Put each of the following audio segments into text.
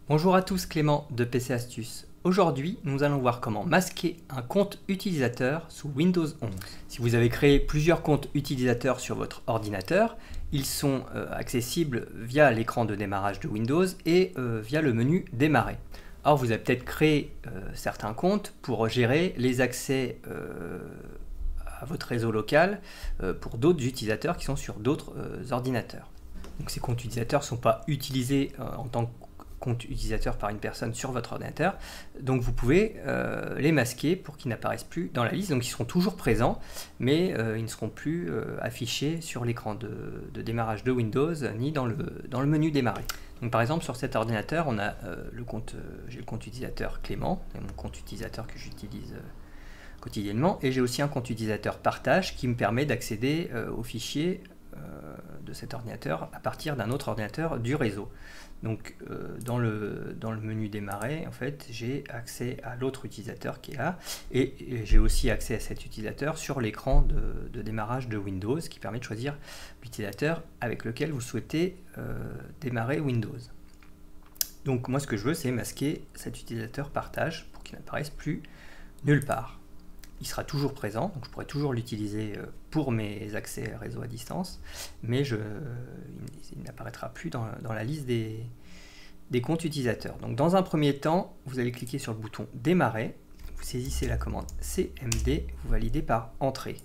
Bonjour à tous, Clément de PC Astuces. Aujourd'hui, nous allons voir comment masquer un compte utilisateur sous Windows 11. Si vous avez créé plusieurs comptes utilisateurs sur votre ordinateur, ils sont accessibles via l'écran de démarrage de Windows et via le menu Démarrer. Or, vous avez peut-être créé certains comptes pour gérer les accès à votre réseau local pour d'autres utilisateurs qui sont sur d'autres ordinateurs. Donc, ces comptes utilisateurs ne sont pas utilisés en tant que compte utilisateur par une personne sur votre ordinateur, donc vous pouvez les masquer pour qu'ils n'apparaissent plus dans la liste. Donc ils seront toujours présents, mais ils ne seront plus affichés sur l'écran de démarrage de Windows ni dans le menu démarrer. Donc par exemple sur cet ordinateur on a j'ai le compte utilisateur Clément, c'est mon compte utilisateur que j'utilise quotidiennement, et j'ai aussi un compte utilisateur partage qui me permet d'accéder aux fichiers de cet ordinateur à partir d'un autre ordinateur du réseau. Donc dans le menu démarrer, en fait, j'ai accès à l'autre utilisateur qui est là, et j'ai aussi accès à cet utilisateur sur l'écran de démarrage de Windows qui permet de choisir l'utilisateur avec lequel vous souhaitez démarrer Windows. Donc moi ce que je veux, c'est masquer cet utilisateur partage pour qu'il n'apparaisse plus nulle part. Il sera toujours présent, donc je pourrai toujours l'utiliser pour mes accès réseau à distance, mais il n'apparaîtra plus dans la liste des comptes utilisateurs. Donc dans un premier temps, vous allez cliquer sur le bouton Démarrer, vous saisissez la commande CMD, vous validez par Entrée.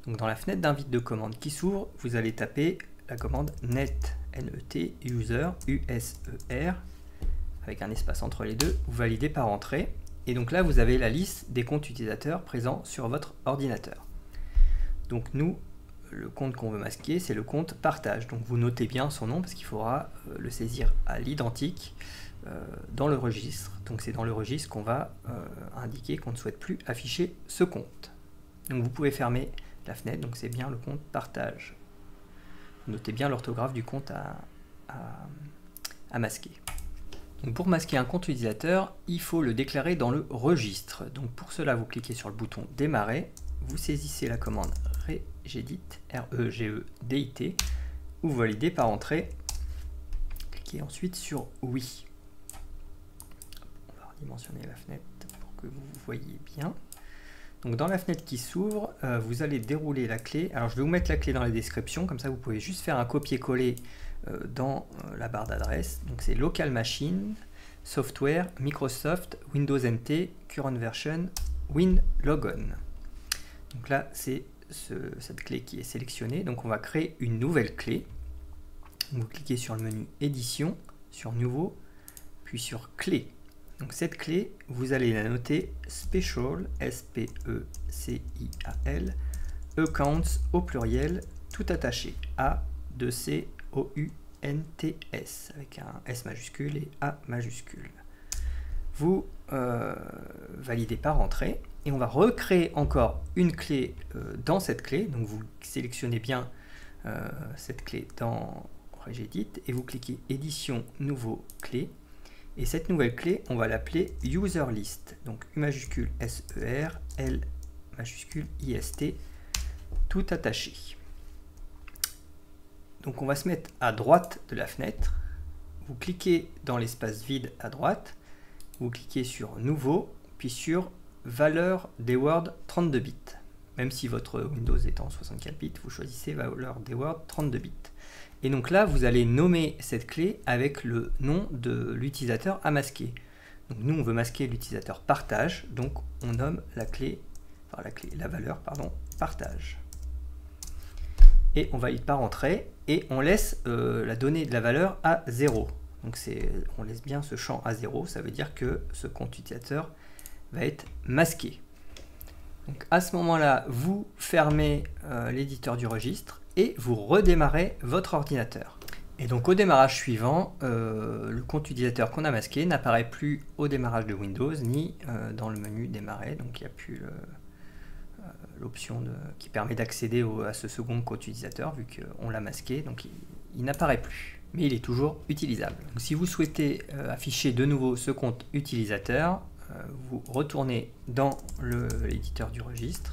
Donc dans la fenêtre d'invite de commande qui s'ouvre, vous allez taper la commande net, NET, user, USER, avec un espace entre les deux, vous validez par Entrée. Et donc là, vous avez la liste des comptes utilisateurs présents sur votre ordinateur. Donc nous, le compte qu'on veut masquer, c'est le compte partage. Donc vous notez bien son nom parce qu'il faudra le saisir à l'identique dans le registre. Donc c'est dans le registre qu'on va indiquer qu'on ne souhaite plus afficher ce compte. Donc vous pouvez fermer la fenêtre, donc c'est bien le compte partage. Notez bien l'orthographe du compte à masquer. Donc pour masquer un compte utilisateur, il faut le déclarer dans le registre. Donc pour cela, vous cliquez sur le bouton Démarrer, vous saisissez la commande regedit, R-E-G-E-D-I-T, ou vous validez par Entrée. Cliquez ensuite sur Oui. On va redimensionner la fenêtre pour que vous voyez bien. Donc dans la fenêtre qui s'ouvre, vous allez dérouler la clé. Alors je vais vous mettre la clé dans la description, comme ça vous pouvez juste faire un copier-coller dans la barre d'adresse. Donc c'est Local Machine, Software, Microsoft, Windows NT, Current Version, WinLogon. Donc là c'est cette clé qui est sélectionnée. Donc on va créer une nouvelle clé. Donc vous cliquez sur le menu Édition, sur Nouveau, puis sur Clé. Donc cette clé, vous allez la noter Special, S-P-E-C-I-A-L, Accounts au pluriel, tout attaché, A-2-C-O-U-N-T-S, avec un S majuscule et A majuscule. Vous validez par Entrée, et on va recréer encore une clé dans cette clé. Donc vous sélectionnez bien cette clé dans Regedit, et vous cliquez Édition, Nouveau, Clé. Et cette nouvelle clé, on va l'appeler User List, donc U majuscule S-E-R, L majuscule I-S-T, tout attaché. Donc on va se mettre à droite de la fenêtre, vous cliquez dans l'espace vide à droite, vous cliquez sur Nouveau, puis sur Valeur des Word 32 bits. Même si votre Windows est en 64 bits, vous choisissez Valeur des Word 32 bits. Et donc là, vous allez nommer cette clé avec le nom de l'utilisateur à masquer. Donc nous, on veut masquer l'utilisateur partage, donc on nomme la valeur, partage. Et on valide par Entrée, et on laisse la donnée de la valeur à 0. Donc on laisse bien ce champ à 0, ça veut dire que ce compte utilisateur va être masqué. Donc à ce moment-là, vous fermez l'éditeur du registre, et vous redémarrez votre ordinateur. Et donc au démarrage suivant, le compte utilisateur qu'on a masqué n'apparaît plus au démarrage de Windows ni dans le menu démarrer, donc il n'y a plus l'option qui permet d'accéder à ce second compte utilisateur vu qu'on l'a masqué, donc il n'apparaît plus, mais il est toujours utilisable. Donc, si vous souhaitez afficher de nouveau ce compte utilisateur, vous retournez dans l'éditeur du registre,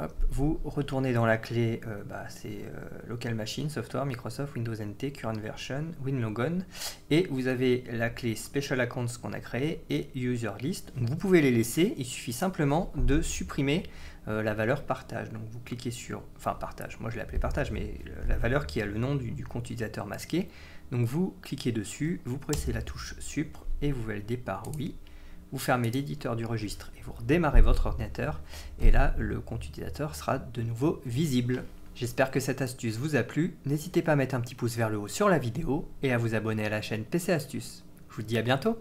Hop, vous retournez dans la clé, c'est Local Machine, Software, Microsoft, Windows NT, Current Version, WinLogon, et vous avez la clé Special Accounts qu'on a créée et User List. Donc vous pouvez les laisser, il suffit simplement de supprimer la valeur partage. Donc vous cliquez sur, enfin partage, moi je l'ai appelé partage, mais la valeur qui a le nom du compte utilisateur masqué. Donc vous cliquez dessus, vous pressez la touche Supr et vous validez par oui. Vous fermez l'éditeur du registre et vous redémarrez votre ordinateur et là le compte utilisateur sera de nouveau visible. J'espère que cette astuce vous a plu, n'hésitez pas à mettre un petit pouce vers le haut sur la vidéo et à vous abonner à la chaîne PC Astuces. Je vous dis à bientôt.